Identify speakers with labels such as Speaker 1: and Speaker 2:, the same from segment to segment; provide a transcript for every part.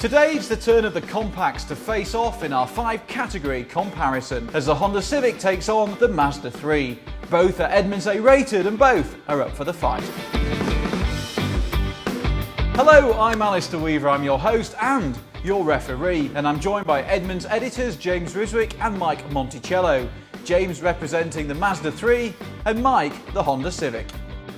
Speaker 1: Today's the turn of the compacts to face off in our 5-category comparison as the Honda Civic takes on the Mazda3. Both are Edmunds A rated and both are up for the fight. Hello, I'm Alistair Weaver, I'm your host and your referee, and I'm joined by Edmunds editors James Riswick and Mike Monticello. James representing the Mazda3 and Mike the Honda Civic.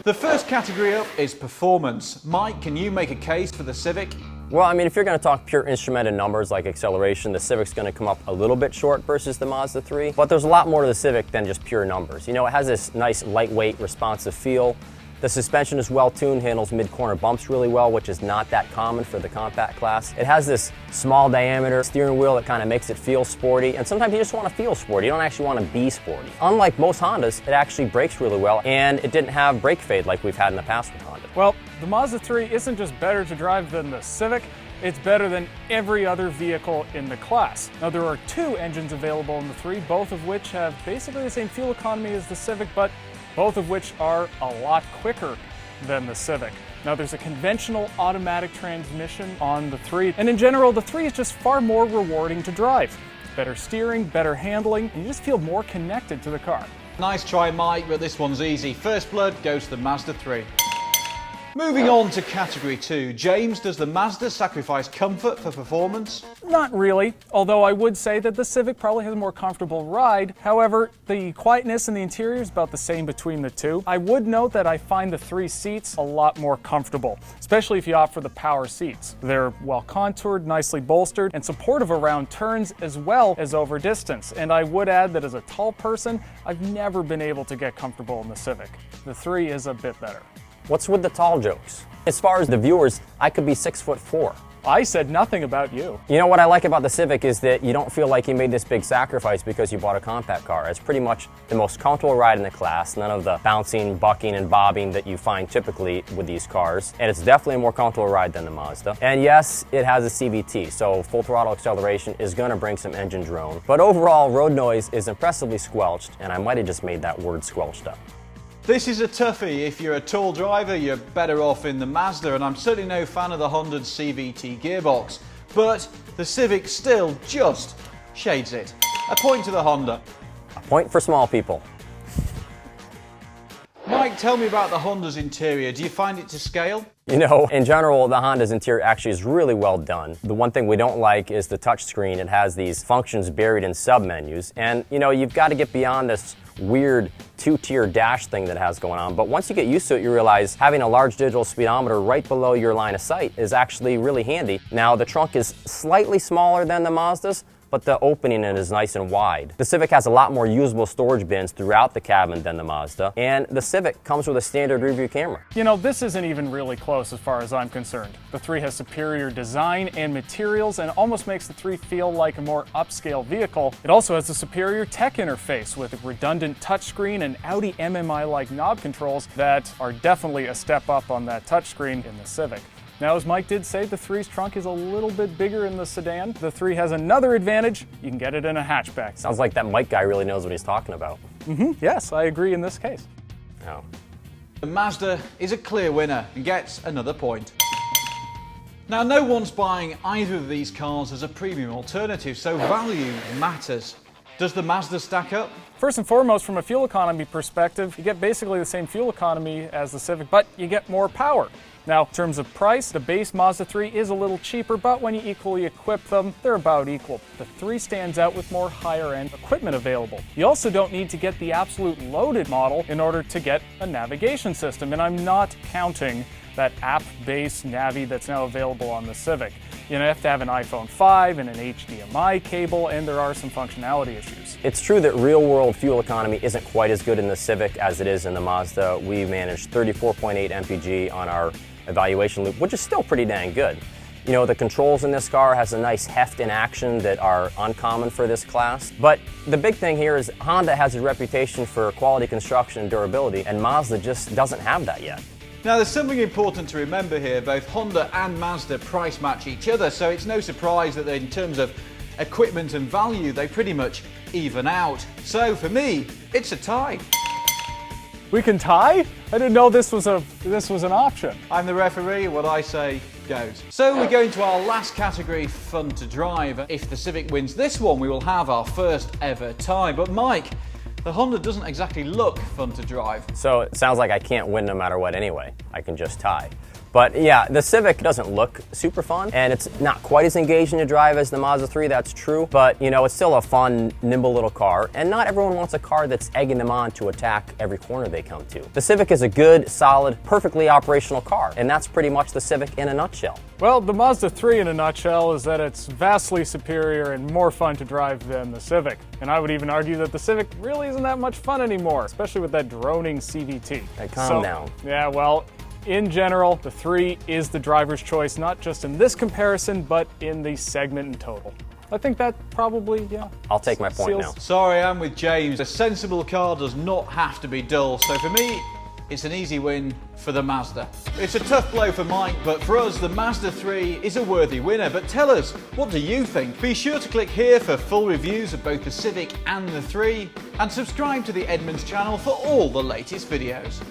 Speaker 1: The first category up is performance. Mike, can you make a case for the Civic?
Speaker 2: Well, I mean, if you're going to talk pure instrumented numbers like acceleration, the Civic's going to come up a little bit short versus the Mazda3, but there's a lot more to the Civic than just pure numbers. You know, it has this nice lightweight, responsive feel. The suspension is well tuned, handles mid-corner bumps really well, which is not that common for the compact class. It has this small diameter steering wheel that kind of makes it feel sporty, and sometimes you just want to feel sporty, you don't actually want to be sporty. Unlike most Hondas, it actually brakes really well, and it didn't have brake fade like we've had in the past with Honda.
Speaker 3: Well, the Mazda3 isn't just better to drive than the Civic, it's better than every other vehicle in the class. Now, there are 2 engines available in the 3, both of which have basically the same fuel economy as the Civic, but both of which are a lot quicker than the Civic. Now, there's a conventional automatic transmission on the 3, and in general, the 3 is just far more rewarding to drive. Better steering, better handling, and you just feel more connected to the car.
Speaker 1: Nice try, Mike, but this one's easy. First blood goes to the Mazda3. Moving on to category 2. James, does the Mazda sacrifice comfort for performance?
Speaker 3: Not really, although I would say that the Civic probably has a more comfortable ride. However, the quietness in the interior is about the same between the 2. I would note that I find the 3 seats a lot more comfortable, especially if you opt for the power seats. They're well contoured, nicely bolstered, and supportive around turns as well as over distance. And I would add that as a tall person, I've never been able to get comfortable in the Civic. The 3 is a bit better.
Speaker 2: What's with the tall jokes? As far as the viewers, I could be 6'4".
Speaker 3: I said nothing about you.
Speaker 2: You know what I like about the Civic is that you don't feel like you made this big sacrifice because you bought a compact car. It's pretty much the most comfortable ride in the class, none of the bouncing, bucking, and bobbing that you find typically with these cars. And it's definitely a more comfortable ride than the Mazda. And yes, it has a CVT, so full throttle acceleration is going to bring some engine drone. But overall, road noise is impressively squelched, and I might have just made that word squelched up.
Speaker 1: This is a toughie. If you're a tall driver, you're better off in the Mazda, and I'm certainly no fan of the Honda's CVT gearbox, but the Civic still just shades it. A point to the Honda.
Speaker 2: A point for small people.
Speaker 1: Mike, tell me about the Honda's interior. Do you find it to scale?
Speaker 2: You know, in general, the Honda's interior actually is really well done. The one thing we don't like is the touchscreen. It has these functions buried in sub-menus, and you know, you've got to get beyond this weird 2-tier dash thing that it has going on. But once you get used to it, you realize having a large digital speedometer right below your line of sight is actually really handy. Now, the trunk is slightly smaller than the Mazda's, but the opening in it is nice and wide. The Civic has a lot more usable storage bins throughout the cabin than the Mazda, and the Civic comes with a standard rear view camera.
Speaker 3: You know, this isn't even really close as far as I'm concerned. The 3 has superior design and materials and almost makes the 3 feel like a more upscale vehicle. It also has a superior tech interface with a redundant touchscreen and Audi MMI-like knob controls that are definitely a step up on that touchscreen in the Civic. Now, as Mike did say, the 3's trunk is a little bit bigger in the sedan. The 3 has another advantage. You can get it in a hatchback.
Speaker 2: Sounds like that Mike guy really knows what he's talking about.
Speaker 3: Yes, I agree in this case.
Speaker 2: Oh.
Speaker 1: The Mazda is a clear winner and gets another point. Now, no one's buying either of these cars as a premium alternative, so value matters. Does the Mazda stack up?
Speaker 3: First and foremost, from a fuel economy perspective, you get basically the same fuel economy as the Civic, but you get more power. Now, in terms of price, the base Mazda3 is a little cheaper, but when you equally equip them, they're about equal. The 3 stands out with more higher-end equipment available. You also don't need to get the absolute loaded model in order to get a navigation system, and I'm not counting that app-based Navi that's now available on the Civic. You have to have an iPhone 5 and an HDMI cable, and there are some functionality issues.
Speaker 2: It's true that real-world fuel economy isn't quite as good in the Civic as it is in the Mazda. We managed 34.8 mpg on our evaluation loop, which is still pretty dang good. You know, the controls in this car has a nice heft in action that are uncommon for this class. But the big thing here is Honda has a reputation for quality construction and durability, and Mazda just doesn't have that yet.
Speaker 1: Now, there's something important to remember here. Both Honda and Mazda price match each other, so it's no surprise that in terms of equipment and value, they pretty much even out. So for me, it's a tie.
Speaker 3: We can tie? I didn't know this was an option.
Speaker 1: I'm the referee, what I say goes. So we go into our last category, fun to drive. If the Civic wins this one, we will have our first ever tie. But Mike, the Honda doesn't exactly look fun to drive.
Speaker 2: So it sounds like I can't win no matter what anyway. I can just tie. But yeah, the Civic doesn't look super fun, and it's not quite as engaging to drive as the Mazda 3, that's true. But you know, it's still a fun, nimble little car, and not everyone wants a car that's egging them on to attack every corner they come to. The Civic is a good, solid, perfectly operational car, and that's pretty much the Civic in a nutshell.
Speaker 3: Well, the Mazda 3 in a nutshell is that it's vastly superior and more fun to drive than the Civic. And I would even argue that the Civic really isn't that much fun anymore, especially with that droning CVT.
Speaker 2: Hey, calm down.
Speaker 3: Yeah, well, in general, the 3 is the driver's choice, not just in this comparison, but in the segment in total. I think that probably, yeah.
Speaker 2: I'll take my point now.
Speaker 1: Sorry, I'm with James. A sensible car does not have to be dull. So for me, it's an easy win for the Mazda. It's a tough blow for Mike, but for us, the Mazda 3 is a worthy winner. But tell us, what do you think? Be sure to click here for full reviews of both the Civic and the 3, and subscribe to the Edmunds channel for all the latest videos.